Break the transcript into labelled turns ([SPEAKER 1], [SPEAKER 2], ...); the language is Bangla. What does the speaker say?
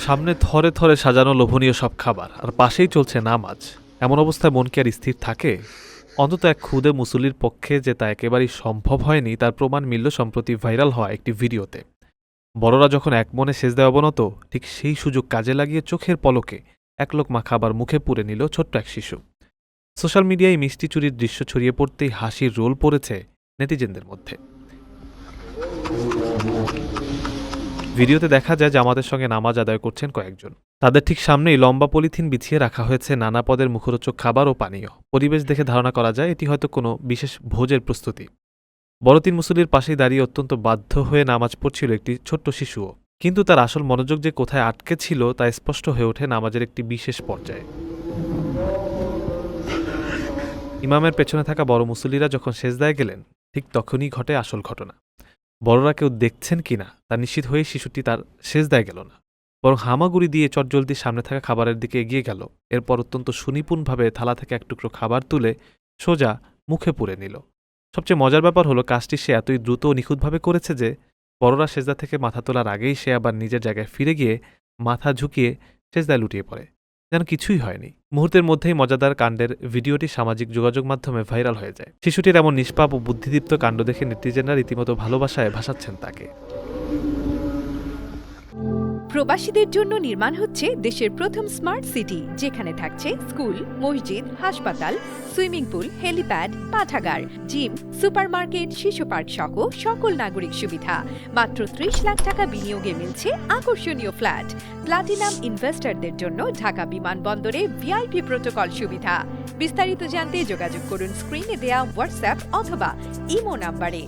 [SPEAKER 1] সামনে থরে থরে সাজানো লোভনীয় সব খাবার, আর পাশেই চলছে নামাজ। এমন অবস্থায় মন কি আর স্থির থাকে? অন্তত এক ক্ষুদে মুসল্লির পক্ষে যে তা একেবারেই সম্ভব হয়নি তার প্রমাণ মিলল সম্প্রতি ভাইরাল হওয়া একটি ভিডিওতে। বড়রা যখন এক মনে সেজদায় অবনত, ঠিক সেই সুযোগ কাজে লাগিয়ে চোখের পলকে এক লোকমা খাবার মুখে পুরে নিল ছোট্ট এক শিশু। সোশ্যাল মিডিয়ায় মিষ্টি চুরির দৃশ্য ছড়িয়ে পড়তেই হাসির রোল পড়েছে নেটিজেনদের মধ্যে। ভিডিওতে দেখা যায় জামাতের সঙ্গে নামাজ আদায় করছেন কয়েকজন। তাদের ঠিক সামনেই লম্বা পলিথিন বিছিয়ে রাখা হয়েছে নানা পদের মুখরোচক খাবার ও পানীয়। পরিবেশ দেখে ধারণা করা যায় এটি হয়তো কোনো বিশেষ ভোজের প্রস্তুতি। বড় তিন মুসল্লির পাশেই দাঁড়িয়ে অত্যন্ত বাধ্য হয়ে নামাজ পড়ছিল একটি ছোট্ট শিশুও। কিন্তু তার আসল মনোযোগ যে কোথায় আটকে ছিল তা স্পষ্ট হয়ে ওঠে নামাজের একটি বিশেষ পর্যায়ে। ইমামের পেছনে থাকা বড় মুসল্লিরা যখন সেজদায় গেলেন, ঠিক তখনই ঘটে আসল ঘটনা। বড়রা কেউ দেখছেন কিনা তা নিশ্চিত হয়ে শিশুটি তার সেজদায় গেল না, বরং হামাগুড়ি দিয়ে চটজলদি সামনে থাকা খাবারের দিকে এগিয়ে গেল। এরপর অত্যন্ত সুনিপুণভাবে থালা থেকে এক টুকরো খাবার তুলে সোজা মুখে পুরে নিল। সবচেয়ে মজার ব্যাপার হলো কাজটি সে এতই দ্রুত ও নিখুঁতভাবে করেছে যে বড়রা সেজদা থেকে মাথা তোলার আগেই সে আবার নিজের জায়গায় ফিরে গিয়ে মাথা ঝুঁকিয়ে সেজদায় লুটিয়ে পড়ে, যেন কিছুই হয়নি। মুহূর্তের মধ্যেই মজাদার কাণ্ডের ভিডিওটি সামাজিক যোগাযোগ মাধ্যমে ভাইরাল হয়ে যায়। শিশুটির এমন নিষ্পাপ ও বুদ্ধিদীপ্ত কাণ্ড দেখে নেটিজেনরা রীতিমতো ভালোবাসায় ভাসাচ্ছেন তাকে।
[SPEAKER 2] প্রবাসীদের জন্য নির্মাণ হচ্ছে দেশের প্রথম স্মার্ট সিটি, যেখানে থাকছে স্কুল, মসজিদ, হাসপাতাল, সুইমিং পুল, হেলিপ্যাড, পাঠাগার, জিম, সুপারমার্কেট, শিশু পার্ক সহ সকল নাগরিক সুবিধা। মাত্র ৩০ লাখ টাকা বিনিয়োগে মিলছে আকর্ষণীয় ফ্ল্যাট। প্লাটিনাম ইনভেস্টরদের জন্য ঢাকা বিমানবন্দরে ভিআইপি প্রোটোকল সুবিধা। বিস্তারিত জানতে যোগাযোগ করুন স্ক্রিনে দেয়া হোয়াটসঅ্যাপ অথবা ইমো নাম্বারে।